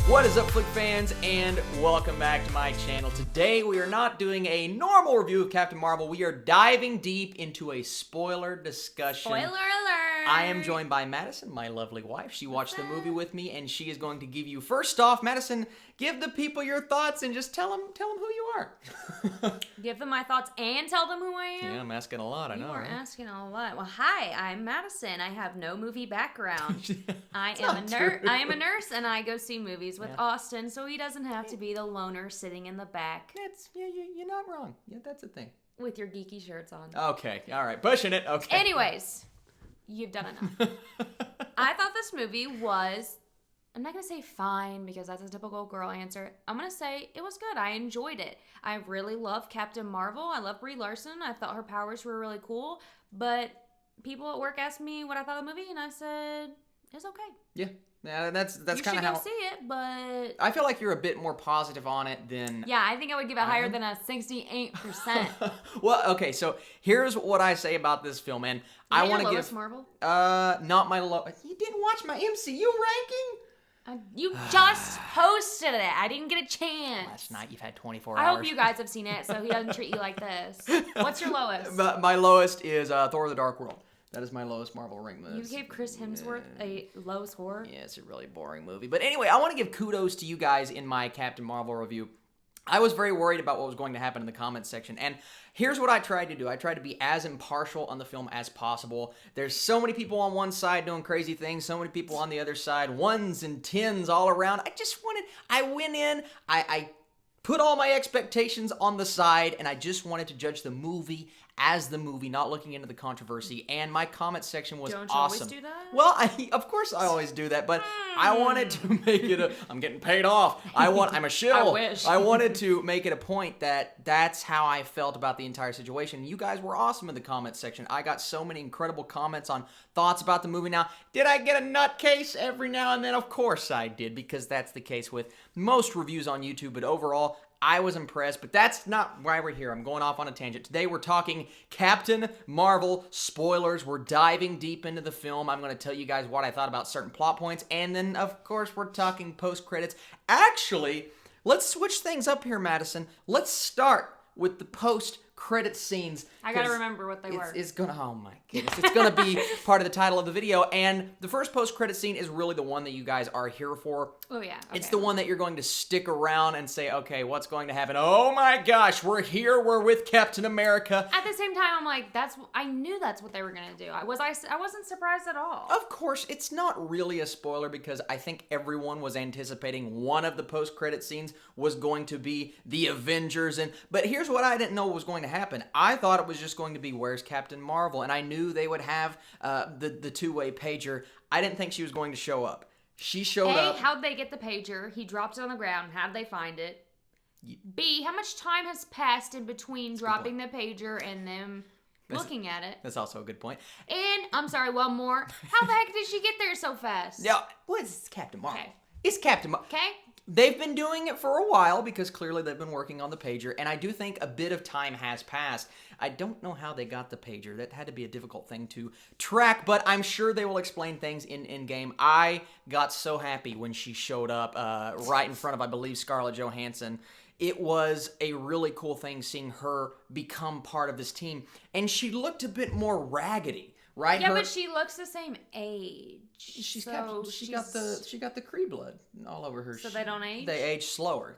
What is up, Flick fans, and welcome back to my channel. Today, we are not doing a normal review of Captain Marvel. We are diving deep into a spoiler discussion. Spoiler alert! I am joined by Madison, my lovely wife. She watched the movie with me, and she is going to give you, first off, Madison, give the people your thoughts and just tell them who you are. Give them my thoughts and tell them who I am? Yeah, I'm asking a lot, I know. You are right? asking a lot. Well, hi, I'm Madison. I have no movie background. I am a nurse, and I go see movies with Austin, so he doesn't have to be the loner sitting in the back. You're not wrong. Yeah, that's a thing. With your geeky shirts on. Okay, all right, pushing it. Okay. Anyways, you've done enough. I thought this movie was, I'm not going to say fine because that's a typical girl answer. I'm going to say it was good. I enjoyed it. I really love Captain Marvel. I love Brie Larson. I thought her powers were really cool. But people at work asked me what I thought of the movie, and I said, it's okay. Yeah, that's kind of how. You should go see it, but I feel like you're a bit more positive on it than. Yeah, I think I would give it higher than a 68%. Well, okay, so here's what I say about this film, and I want to give Marvel. Not my lowest. You didn't watch my MCU ranking? You just posted it. I didn't get a chance. Last night, you've had 24 hours. I hope you guys have seen it, so he doesn't treat you like this. What's your lowest? My lowest is Thor: The Dark World. That is my lowest Marvel rank. You gave Chris Hemsworth a low score? Yeah, it's a really boring movie. But anyway, I want to give kudos to you guys in my Captain Marvel review. I was very worried about what was going to happen in the comments section, and here's what I tried to do. I tried to be as impartial on the film as possible. There's so many people on one side doing crazy things, so many people on the other side, ones and tens all around. I went in, I put all my expectations on the side, and I just wanted to judge the movie as the movie, not looking into the controversy, and my comment section was awesome. Don't you always do that? Well, of course I always do that, but I wanted to make it I'm getting paid off. I'm a shill. I wish. I wanted to make it a point that that's how I felt about the entire situation. You guys were awesome in the comment section. I got so many incredible comments on thoughts about the movie. Now, did I get a nutcase every now and then? Of course I did, because that's the case with most reviews on YouTube, but overall, I was impressed, but that's not why we're here. I'm going off on a tangent. Today we're talking Captain Marvel spoilers. We're diving deep into the film. I'm going to tell you guys what I thought about certain plot points, and then, of course, we're talking post-credits. Actually, let's switch things up here, Madison. Let's start with the post-credit scenes. I gotta remember what they were. It's gonna, oh my goodness, it's gonna be part of the title of the video, and the first post-credit scene is really the one that you guys are here for. Oh yeah. Okay. It's the one that you're going to stick around and say, okay, what's going to happen? Oh my gosh, we're here, we're with Captain America. At the same time, I'm like, I knew that's what they were gonna do. I wasn't surprised at all. Of course, it's not really a spoiler because I think everyone was anticipating one of the post-credit scenes was going to be the Avengers, but here's what I didn't know was going to happen. I thought it was just going to be where's Captain Marvel, and I knew they would have the two-way pager. I didn't think she was going to show up. She showed up. A, how'd they get the pager? He dropped it on the ground. How'd they find it? B, how much time has passed in between dropping the pager and them looking at it? That's also a good point. And, I'm sorry, one more. How the heck did she get there so fast? Yeah, well, it's Captain Marvel. Okay. It's Captain Marvel. Okay. They've been doing it for a while because clearly they've been working on the pager, and I do think a bit of time has passed. I don't know how they got the pager. That had to be a difficult thing to track, but I'm sure they will explain things in-game. I got so happy when she showed up right in front of, I believe, Scarlett Johansson. It was a really cool thing seeing her become part of this team, and she looked a bit more raggedy. Right? Yeah, but she looks the same age. She got the Kree blood all over her. So they don't age? They age slower.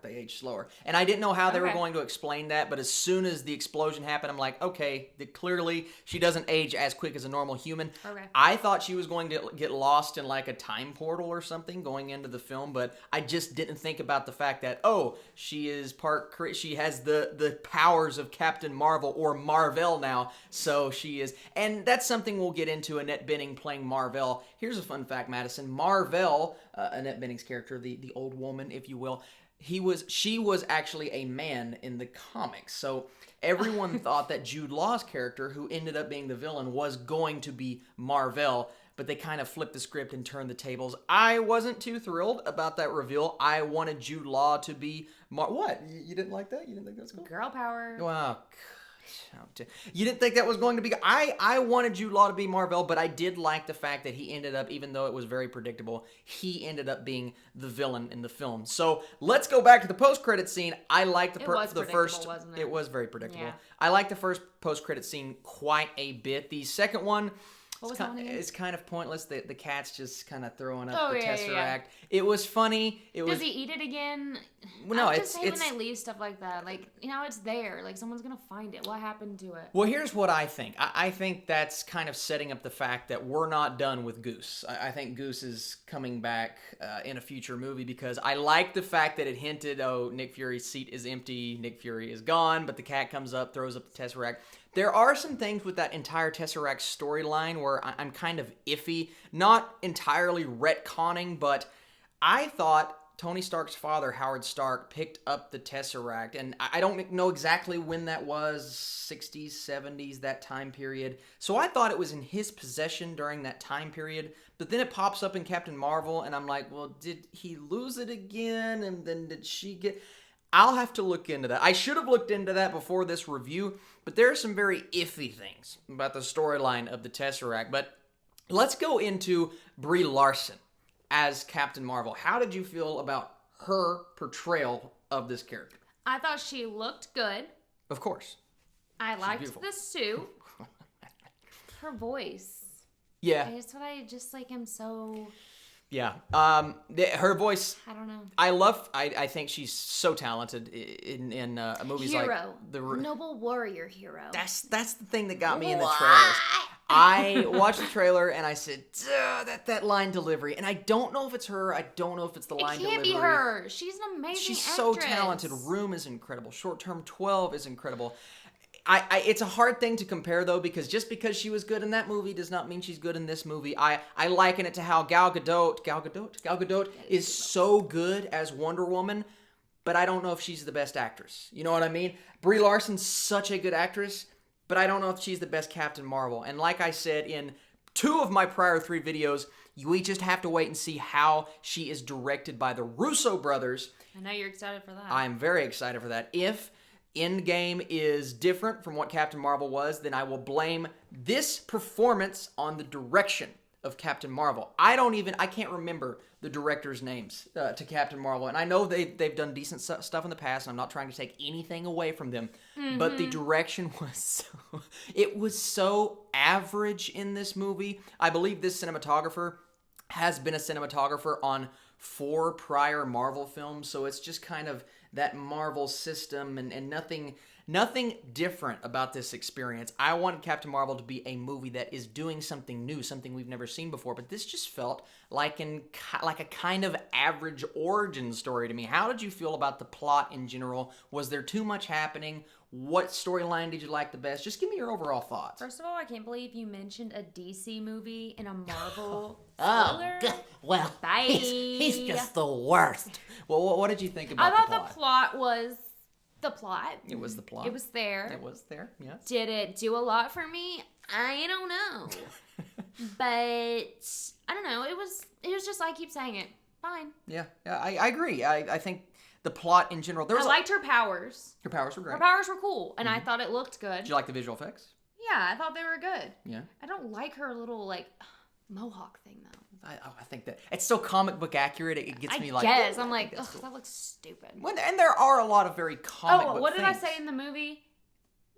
And I didn't know how they were going to explain that, but as soon as the explosion happened, I'm like, okay, clearly she doesn't age as quick as a normal human. Okay. I thought she was going to get lost in like a time portal or something going into the film, but I just didn't think about the fact that, oh, she is part Kree. She has the powers of Captain Marvel or Marvel now, so she is. And that's something we'll get into. Annette Bening playing Marvel. Here's a fun fact, Madison. Marvel, Annette Bening's character, the old woman, if you will, she was actually a man in the comics. So everyone thought that Jude Law's character, who ended up being the villain, was going to be Marvel, but they kind of flipped the script and turned the tables. I wasn't too thrilled about that reveal. I wanted Jude Law to be what? You didn't like that? You didn't think that was cool? Girl power. Wow. You didn't think that was going to be... I wanted Jude Law to be Mar-Vell, but I did like the fact that he ended up, even though it was very predictable, he ended up being the villain in the film. So let's go back to the post-credit scene. I like the first... Wasn't it? It was very predictable. Yeah. I like the first post-credit scene quite a bit. The second one... It's kind of pointless. The cat's just kind of throwing up the Tesseract. Yeah. It was funny. Does he eat it again? Well, no, I just hate when they leave stuff like that. Like, it's there. Like, someone's going to find it. What happened to it? Well, here's what I think. I think that's kind of setting up the fact that we're not done with Goose. I think Goose is coming back in a future movie because I like the fact that it hinted, Nick Fury's seat is empty, Nick Fury is gone, but the cat comes up, throws up the Tesseract. There are some things with that entire Tesseract storyline where I'm kind of iffy. Not entirely retconning, but I thought Tony Stark's father, Howard Stark, picked up the Tesseract. And I don't know exactly when that was, 60s, 70s, that time period. So I thought it was in his possession during that time period. But then it pops up in Captain Marvel, and I'm like, well, did he lose it again? And then did she get... I'll have to look into that. I should have looked into that before this review, but there are some very iffy things about the storyline of the Tesseract. But let's go into Brie Larson as Captain Marvel. How did you feel about her portrayal of this character? I thought she looked good. Of course. I liked the suit. Her voice. Yeah. It's what I just am so... Yeah. Her voice... I don't know. I think she's so talented in movies like... Noble warrior hero. That's the thing that got me in the trailers. I watched the trailer and I said, that line delivery. And I don't know if it's her. I don't know if it's the line delivery. It can't be her. She's an amazing actress. She's so talented. Room is incredible. Short Term 12 is incredible. It's a hard thing to compare, though, because just because she was good in that movie does not mean she's good in this movie. I liken it to how Gal Gadot is so good as Wonder Woman, but I don't know if she's the best actress. You know what I mean? Brie Larson's such a good actress, but I don't know if she's the best Captain Marvel. And like I said in 2 of my prior 3 videos, we just have to wait and see how she is directed by the Russo brothers. I know you're excited for that. I'm very excited for that. If Endgame is different from what Captain Marvel was, then I will blame this performance on the direction of Captain Marvel. I can't remember the directors' names to Captain Marvel, and I know they've done decent stuff in the past, and I'm not trying to take anything away from them, but the direction was so average in this movie. I believe this cinematographer has been a cinematographer on 4 prior Marvel films, so it's just kind of that Marvel system and nothing different about this experience. I wanted Captain Marvel to be a movie that is doing something new, something we've never seen before, but this just felt like a kind of average origin story to me. How did you feel about the plot in general? Was there too much happening? What storyline did you like the best? Just give me your overall thoughts. First of all, I can't believe you mentioned a DC movie in a Marvel spoiler. Well, Bye. He's just the worst. Well, what did you think about I thought the the plot was the plot. It was the plot. It was there. It was there, yes. Did it do a lot for me? I don't know. But I don't know. It was just, I keep saying it. Fine. Yeah, I agree. I think the plot in general... I liked her powers. Her powers were great. Her powers were cool, and I thought it looked good. Did you like the visual effects? Yeah, I thought they were good. Yeah. I don't like her little, mohawk thing, though. I think that it's so comic book accurate. It gets me like. Yes, I'm like, ugh, that looks stupid. And there are a lot of very comic book what did I things. say in the movie?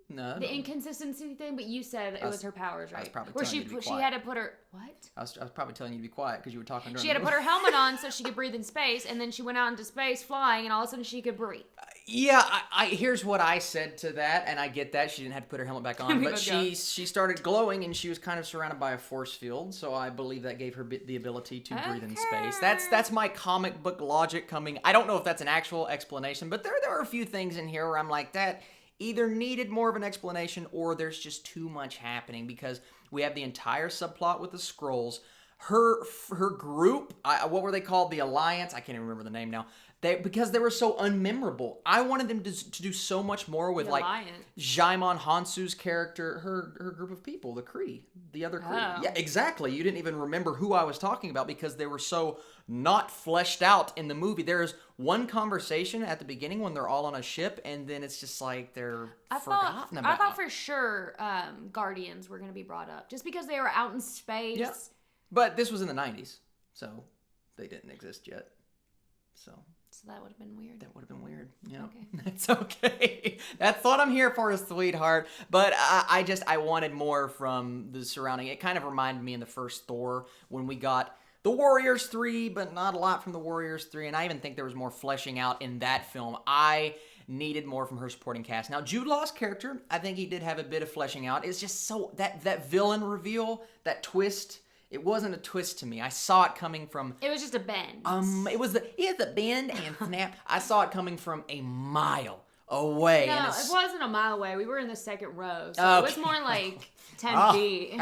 No. The inconsistency thing, but you said it was her powers, right? I was probably Where telling you to be she quiet. had to put her what? I was probably telling you to be quiet because you were talking. She had to put her helmet on so she could breathe in space, and then she went out into space flying, and all of a sudden she could breathe. Yeah, here's what I said to that, and I get that she didn't have to put her helmet back on, but she started glowing, and she was kind of surrounded by a force field, so I believe that gave her the ability to breathe in space. That's my comic book logic coming. I don't know if that's an actual explanation, but there are a few things in here where I'm like, that either needed more of an explanation or there's just too much happening, because we have the entire subplot with the Skrulls. her group, what were they called? The Alliance? I can't even remember the name now. Because they were so unmemorable. I wanted them to do so much more with The like Alliance. Jaimon Hansu's character, her group of people, the Kree, the other Kree. Oh. Yeah, exactly. You didn't even remember who I was talking about because they were so not fleshed out in the movie. There's one conversation at the beginning when they're all on a ship, and then it's just like they're forgotten about. I thought for sure Guardians were going to be brought up just because they were out in space. Yeah. But this was in the 90s, so they didn't exist yet. So that would have been weird. That would have been weird. Yeah, okay. That's okay. That's what I'm here for, sweetheart. But I wanted more from the surrounding. It kind of reminded me in the first Thor when we got the Warriors 3, but not a lot from the Warriors 3. And I even think there was more fleshing out in that film. I needed more from her supporting cast. Now, Jude Law's character, I think he did have a bit of fleshing out. It's just so, that villain reveal, that twist, it wasn't a twist to me. I saw it coming from... It was just a bend. It's a bend and snap. I saw it coming from a mile away. No, it wasn't a mile away. We were in the second row, so it was more like 10 feet.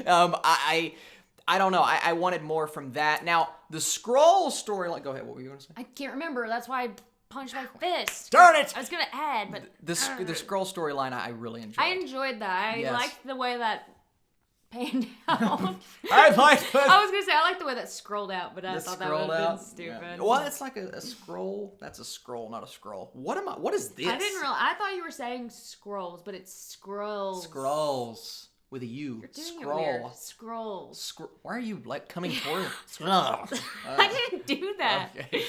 I don't know. I wanted more from that. Now, the Skrull storyline... Go ahead, what were you going to say? I can't remember. That's why I punched my fist. Darn it! I was going to add, but... The Skrull storyline I really enjoyed. I enjoyed that. I liked the way that panned out. I liked that. I was gonna say I like the way that scrolled out, but I thought that would have been stupid. Yeah. Well, it's like a scroll. That's a scroll, not a scroll. What is this? I didn't realize. I thought you were saying scrolls, but it's scrolls. Scrolls with a U. You're doing Scroll. it weird. Scrolls. Why are you like coming toward? I didn't do that. Okay.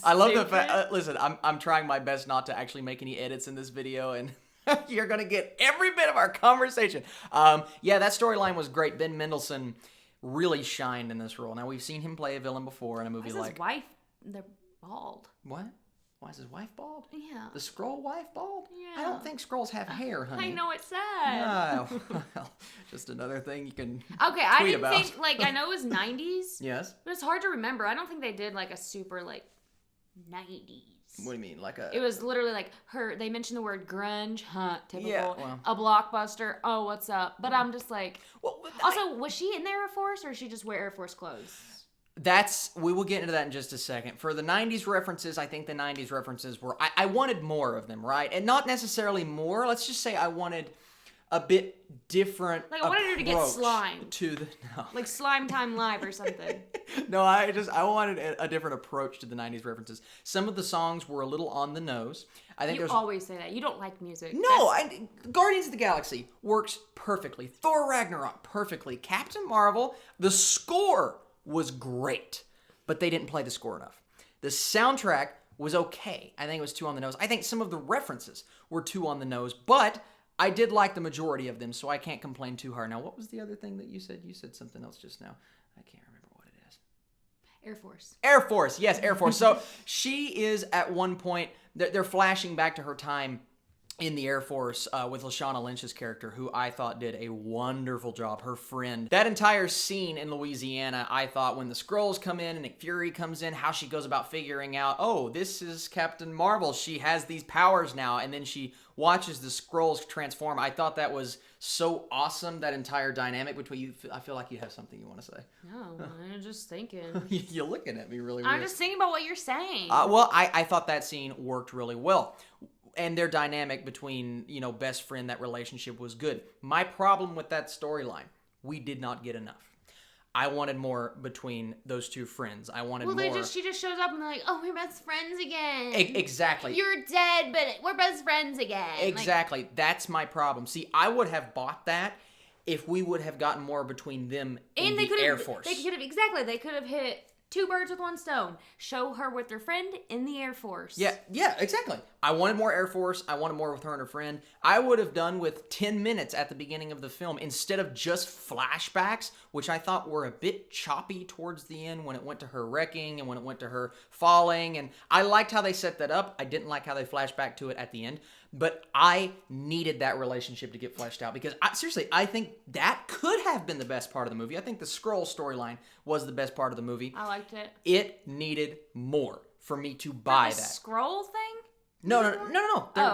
I love the fact. Listen, I'm trying my best not to actually make any edits in this video and. You're going to get every bit of our conversation. Yeah, that storyline was great. Ben Mendelsohn really shined in this role. Now, we've seen him play a villain before in a movie like... his wife, they're bald. What? Why is his wife bald? Yeah. The Skrull wife bald? Yeah. I don't think Skrulls have hair, honey. I know, it's sad. No. Well, just another thing you can Okay, I didn't about. think, like, I know it was 90s. Yes? But it's hard to remember. I don't think they did, like, a super, like, 90s. What do you mean? Like a... It was literally like they mentioned the word grunge, typical. Yeah, well. A blockbuster, oh, what's up? But I'm just like... Well, also, was she in the Air Force, or did she just wear Air Force clothes? We will get into that in just a second. For the 90s references, I think the 90s references were... I wanted more of them, right? And not necessarily more. Let's just say I wanted a bit different Like, I wanted her to get slimed. No. Like Slime Time Live or something. No, I wanted a different approach to the 90s references. Some of the songs were a little on the nose. I think you always say that. You don't like music. No, Guardians of the Galaxy works perfectly. Thor Ragnarok, perfectly. Captain Marvel, the score was great, but they didn't play the score enough. The soundtrack was okay. I think it was too on the nose. I think some of the references were too on the nose, but I did like the majority of them, so I can't complain too hard. Now, what was the other thing that you said? You said something else just now. I can't remember what it is. Air Force. Air Force. Yes, Air Force. So she is at one point, they're flashing back to her time in the Air Force with Lashana Lynch's character, who I thought did a wonderful job. Her friend. That entire scene in Louisiana, I thought when the Skrulls come in and Nick Fury comes in, how she goes about figuring out, oh, this is Captain Marvel. She has these powers now. And then she watches the Skrulls transform. I thought that was so awesome, that entire dynamic between you. I feel like you have something you want to say. No, I'm just thinking. You're looking at me really weird. I'm just thinking about what you're saying. Well, I thought that scene worked really well. And their dynamic between, best friend, that relationship was good. My problem with that storyline, we did not get enough. I wanted more between those two friends. I wanted more. Well, she just shows up and they're like, oh, we're best friends again. Exactly. You're dead, but we're best friends again. Exactly. That's my problem. See, I would have bought that if we would have gotten more between them in the Air Force. They could have hit two birds with one stone. Show her with her friend in the Air Force. Yeah, exactly. I wanted more Air Force. I wanted more with her and her friend. I would have done with 10 minutes at the beginning of the film instead of just flashbacks, which I thought were a bit choppy towards the end when it went to her wrecking and when it went to her falling. And I liked how they set that up. I didn't like how they flashed back to it at the end. But I needed that relationship to get fleshed out because, seriously, I think that could have been the best part of the movie. I think the Skrull storyline was the best part of the movie. I liked it. It needed more for me to buy that. Skrull thing? No.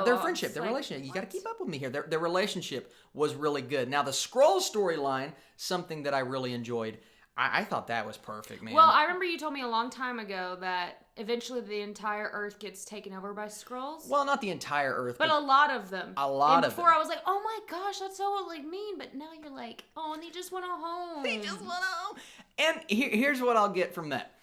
Their friendship, their like, relationship. You got to keep up with me here. Their relationship was really good. Now, the Skrull storyline, something that I really enjoyed. I thought that was perfect, man. Well, I remember you told me a long time ago that eventually the entire Earth gets taken over by Skrulls. Well, not the entire Earth, but a lot of them. A lot and of them. before I was like, oh my gosh, that's so like mean. But now you're like, oh, and they just went home. They just went home. And here's what I'll get from that.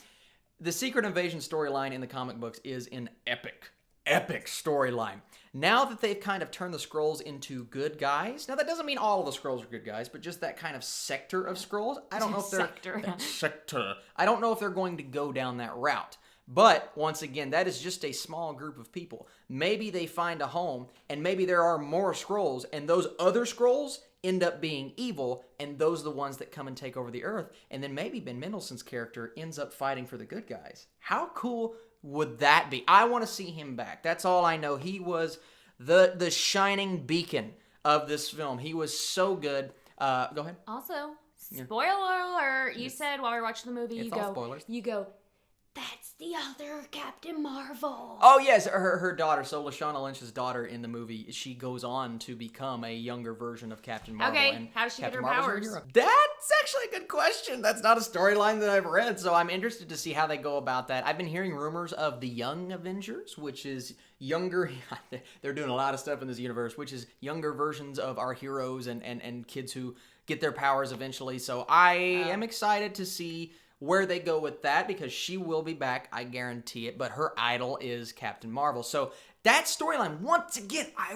The Secret Invasion storyline in the comic books is an epic storyline. Now that they've kind of turned the Skrulls into good guys, now that doesn't mean all of the Skrulls are good guys, but just that kind of sector of Skrulls. I don't know if they're sector. I don't know if they're going to go down that route. But once again, that is just a small group of people. Maybe they find a home, and maybe there are more Skrulls, and those other Skrulls end up being evil, and those are the ones that come and take over the Earth. And then maybe Ben Mendelsohn's character ends up fighting for the good guys. How cool would that be? I want to see him back. That's all I know. He was the shining beacon of this film. He was so good. Go ahead. Also, spoiler alert. You said while we were watching the movie, It's all spoilers. You go, that's the other Captain Marvel. Oh, yes. Her daughter, so Lashana Lynch's daughter in the movie, she goes on to become a younger version of Captain Marvel. Okay, and how does she Captain get her Marvel's powers? That's actually a good question. That's not a storyline that I've read, so I'm interested to see how they go about that. I've been hearing rumors of the Young Avengers, which is younger. They're doing a lot of stuff in this universe, which is younger versions of our heroes and kids who get their powers eventually. So I am excited to see where they go with that, because she will be back, I guarantee it, but her idol is Captain Marvel. So that storyline, once again, I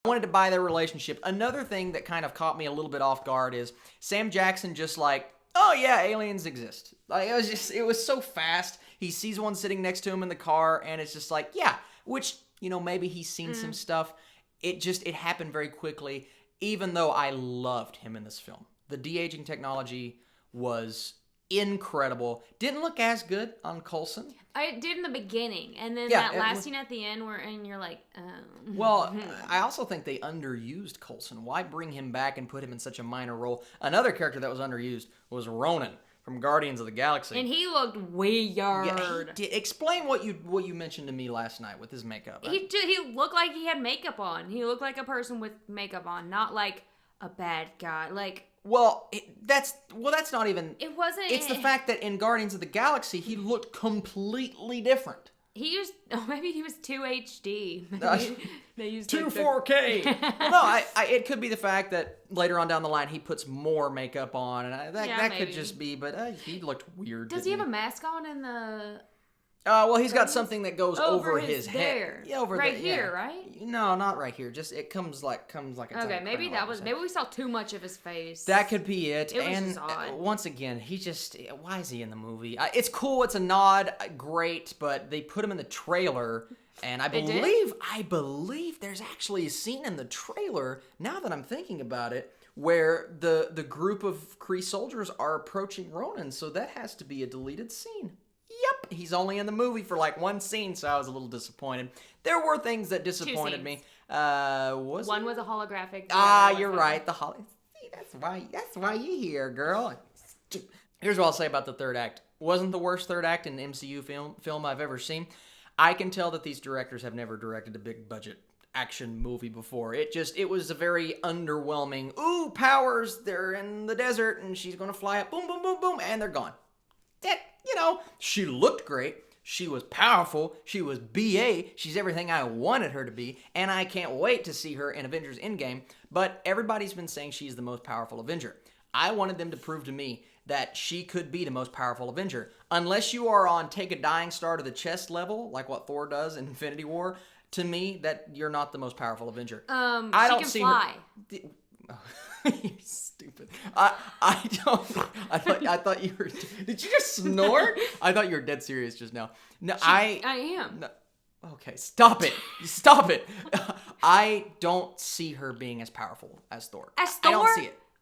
wanted to buy their relationship. Another thing that kind of caught me a little bit off guard is Sam Jackson just like, oh yeah, aliens exist. Like it was so fast. He sees one sitting next to him in the car, and it's just like, yeah, which, maybe he's seen some stuff. It happened very quickly, even though I loved him in this film. The de-aging technology was incredible. Didn't look as good on Coulson. I did in the beginning, and then that last scene at the end and you're like, oh. Well, I also think they underused Coulson. Why bring him back and put him in such a minor role? Another character that was underused was Ronan from Guardians of the Galaxy. And he looked weird. Yeah, he did. Explain what you mentioned to me last night with his makeup. He looked like he had makeup on. He looked like a person with makeup on, not like a bad guy. Like, Well, that's not even... It wasn't... It's the fact that in Guardians of the Galaxy, he looked completely different. Maybe he was too HD. They used too 4K. Well, no, it could be the fact that later on down the line, he puts more makeup on, and that could just be, but he looked weird. Does he have a mask on in the... well, he's got something that goes over his head. Yeah, over right here, right? No, not right here. Just it comes like a okay. Maybe we saw too much of his face. That could be it. It was just odd. Once again, why is he in the movie? It's cool. It's a nod. Great, but they put him in the trailer, and I believe there's actually a scene in the trailer. Now that I'm thinking about it, where the group of Kree soldiers are approaching Ronan, so that has to be a deleted scene. Yep, he's only in the movie for like one scene, so I was a little disappointed. There were things that disappointed me. One was a holographic. You're right. See, that's why you're here, girl. Here's what I'll say about the third act. Wasn't the worst third act in the MCU film I've ever seen. I can tell that these directors have never directed a big budget action movie before. It was a very underwhelming. Ooh, powers! They're in the desert, and she's gonna fly up. Boom, boom, boom, boom, and they're gone. She looked great. She was powerful. She was BA. She's everything I wanted her to be. And I can't wait to see her in Avengers Endgame. But everybody's been saying she's the most powerful Avenger. I wanted them to prove to me that she could be the most powerful Avenger. Unless you are on take a dying star to the chest level, like what Thor does in Infinity War, to me, that you're not the most powerful Avenger. I don't see fly. You're stupid. I thought you were... Did you just snort? I thought you were dead serious just now. No, I am. No, okay, stop it. Stop it. I don't see her being as powerful as Thor. As Thor?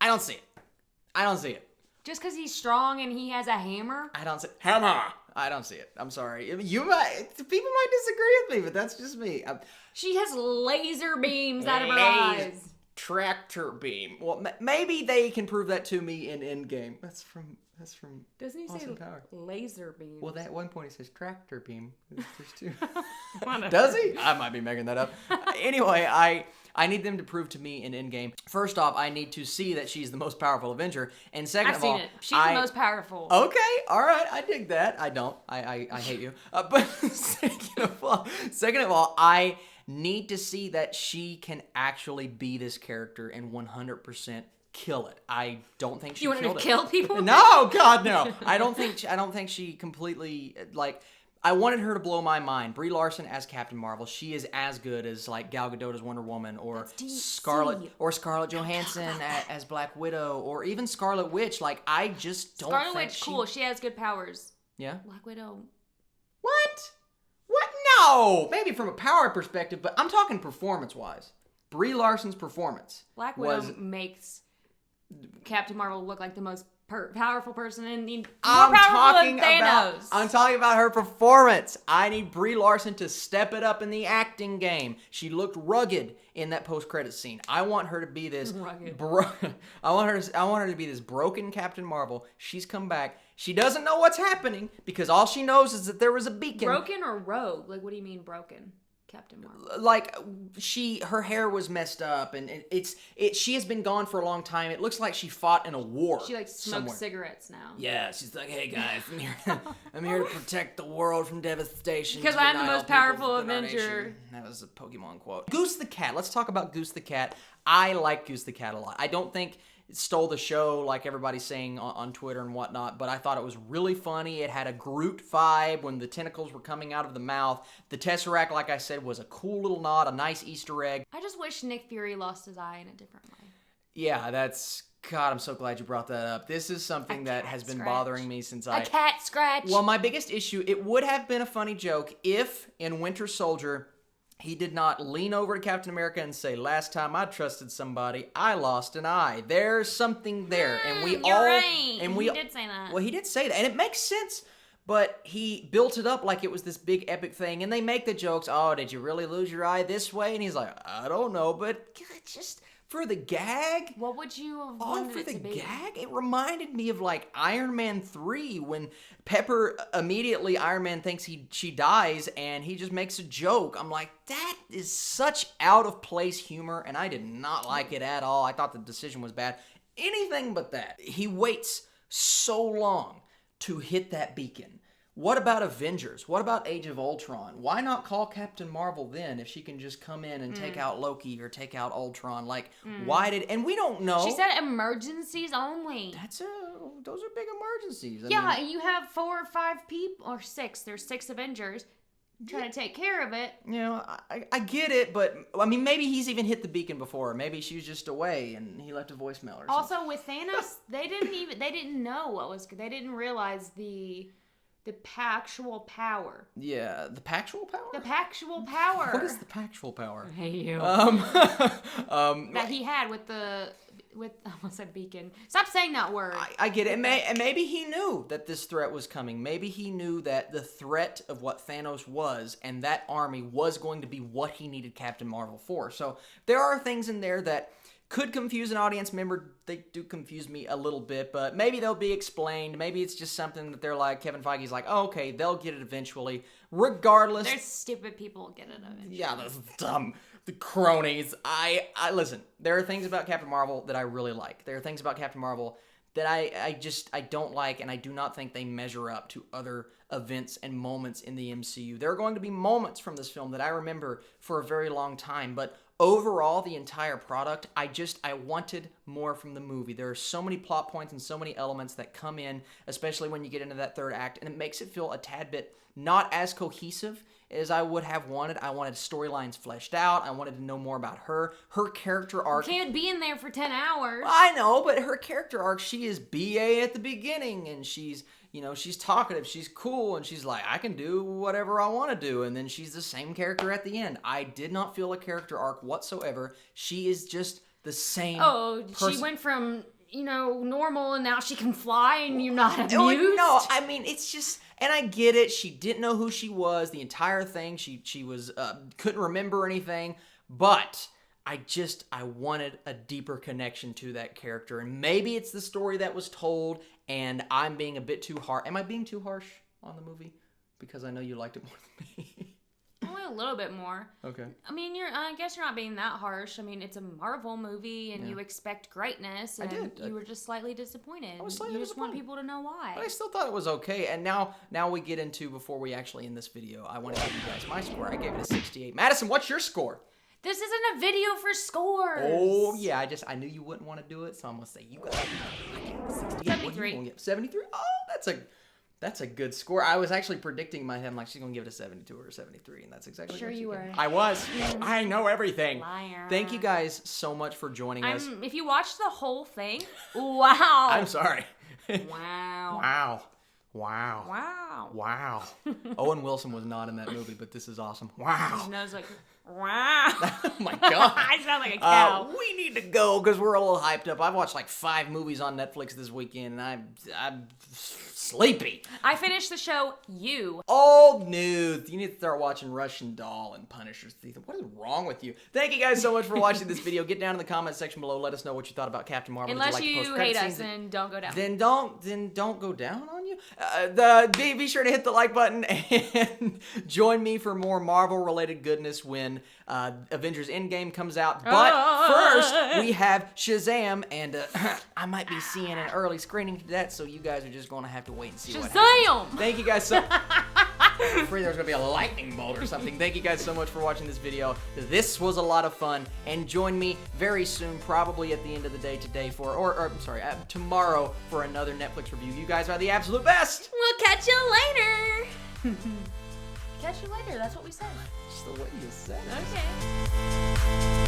I don't see it. Just because he's strong and he has a hammer? I don't see it. Hammer! I don't see it. I'm sorry. People might disagree with me, but that's just me. She has laser beams out of her eyes. tractor beam. Well, maybe they can prove that to me in Endgame. That's from Doesn't he say Austin Powers. laser beam? Well, at one point he says tractor beam. There's two. Whatever. Does he? I might be making that up. Anyway, I need them to prove to me in Endgame. First off, I need to see that she's the most powerful Avenger, and second I've of all, seen it. She's the most powerful. Okay, all right, I dig that. I don't. I hate you. But second of all, I need to see that she can actually be this character and 100% kill it. I don't think she You want her killed to it. kill people? No, God, no. I don't think she completely like. I wanted her to blow my mind. Brie Larson as Captain Marvel. She is as good as like Gal Gadot as Wonder Woman, or Scarlett Johansson as Black Widow, or even Scarlet Witch. Like, I just don't. Scarlet Witch, cool. She has good powers. Yeah. Black Widow. What? No. Maybe from a power perspective, but I'm talking performance-wise. Brie Larson's performance. Black Widow makes Captain Marvel look like the most powerful person in the I'm talking about her performance. I need Brie Larson to step it up in the acting game. She looked rugged in that post-credit scene. I want her to be this I want her to be this broken Captain Marvel. She's come back. She doesn't know what's happening because all she knows is that there was a beacon. Broken or rogue? Like, what do you mean broken? Captain Marvel. Like, her hair was messed up, and she has been gone for a long time. It looks like she fought in a war. She like smokes cigarettes now. Yeah, she's like, hey guys, I'm here to protect the world from devastation. Because I'm the most powerful Avenger. That was a Pokemon quote. Goose the Cat. Let's talk about Goose the Cat. I like Goose the Cat a lot. I don't think it stole the show like everybody's saying on Twitter and whatnot, but I thought it was really funny. It had a Groot vibe when the tentacles were coming out of the mouth. The Tesseract, like I said, was a cool little nod, a nice Easter egg. I just wish Nick Fury lost his eye in a different way. Yeah, God, I'm so glad you brought that up. This is something that has been bothering me since A cat scratch! Well, my biggest issue, it would have been a funny joke if, in Winter Soldier, he did not lean over to Captain America and say, last time I trusted somebody, I lost an eye. There's something there. And we You're right. And he did say that. Well, he did say that. And it makes sense. But he built it up like it was this big epic thing. And they make the jokes, oh, did you really lose your eye this way? And he's like, I don't know, but just for the gag. What would you have wanted it to be? Gag? It reminded me of like Iron Man 3 when Pepper immediately, Iron Man thinks she dies and he just makes a joke. I'm like, that is such out of place humor, and I did not like it at all. I thought the decision was bad. Anything but that. He waits so long to hit that beacon. What about Avengers? What about Age of Ultron? Why not call Captain Marvel then if she can just come in and take out Loki or take out Ultron? Like, why did... And we don't know. She said emergencies only. Those are big emergencies. I mean, and you have 4 or 5 people, or 6. There's 6 Avengers trying to take care of it. You know, I get it, but, I mean, maybe he's even hit the beacon before. Maybe she was just away and he left a voicemail or something. Also, with Thanos, they didn't know what was... They didn't realize the actual power. Yeah, the Pactual power? The Pactual power. What is the Pactual power? I hate you. That he had with I almost said beacon. Stop saying that word. I get it. And maybe he knew that this threat was coming. Maybe he knew that the threat of what Thanos was and that army was going to be what he needed Captain Marvel for. So there are things in there that could confuse an audience member. They do confuse me a little bit, but maybe they'll be explained. Maybe it's just something that they're like, Kevin Feige's like, oh, okay, they'll get it eventually. Regardless. There's stupid people get it eventually. Yeah, those dumb, the cronies. I listen, there are things about Captain Marvel that I really like. There are things about Captain Marvel that I don't like, and I do not think they measure up to other events and moments in the MCU. There are going to be moments from this film that I remember for a very long time, but overall, the entire product, I wanted more from the movie. There are so many plot points and so many elements that come in, especially when you get into that third act, and it makes it feel a tad bit not as cohesive as I would have wanted. I wanted storylines fleshed out. I wanted to know more about her. Her character arc... You can't be in there for 10 hours. I know, but her character arc, she is BA at the beginning, and she's talkative, she's cool, and she's like, I can do whatever I want to do, and then she's the same character at the end. I did not feel a character arc whatsoever. She is just the same person. She went from, normal, and now she can fly, and you're not amused? No, I mean, it's just... And I get it. She didn't know who she was. The entire thing, she was couldn't remember anything. But I wanted a deeper connection to that character. And maybe it's the story that was told, and I'm being a bit too harsh. Am I being too harsh on the movie? Because I know you liked it more than me. Only a little bit more. Okay. I mean, I guess you're not being that harsh. I mean, it's a Marvel movie, and you expect greatness, and you were just slightly disappointed. I was slightly You just want disappointed. people to know why. But I still thought it was okay. And now we get into, before we actually end this video, I want to give you guys my score. I gave it a 68. Madison, what's your score? This isn't a video for scores. Oh, yeah. I knew you wouldn't want to do it, so I'm going to say you got it. 73. 73? Oh, that's a good score. I was actually predicting in my head, like, she's going to give it a 72 or a 73, and that's exactly Sure what she you did. were. I was. I know everything. Liar. Thank you guys so much for joining us. If you watch the whole thing, wow. I'm sorry. Wow. Wow. Wow. Wow. Wow. Owen Wilson was not in that movie, but this is awesome. Wow. His nose like, wow. Oh my God. I sound like a cow. We need to go because we're a little hyped up. I've watched like 5 movies on Netflix this weekend, and I'm sleepy. I finished the show You. Old news. You need to start watching Russian Doll and Punisher season. What is wrong with you? Thank you guys so much for watching this video. Get down in the comment section below. Let us know what you thought about Captain Marvel. Unless Did you like the you post-credit hate us, scenes? then don't go down. Then don't go down on you. Be sure to hit the like button and join me for more Marvel-related goodness when Avengers Endgame comes out. But first, we have Shazam, and I might be seeing an early screening to that, so you guys are just going to have to wait and see what happens. Shazam! Thank you guys so I'm afraid there's going to be a lightning bolt or something. Thank you guys so much for watching this video. This was a lot of fun, and join me very soon, probably at the end of the day today tomorrow for another Netflix review. You guys are the absolute best! We'll catch you later. Catch you later. That's what we said. Just the way you said it. Okay.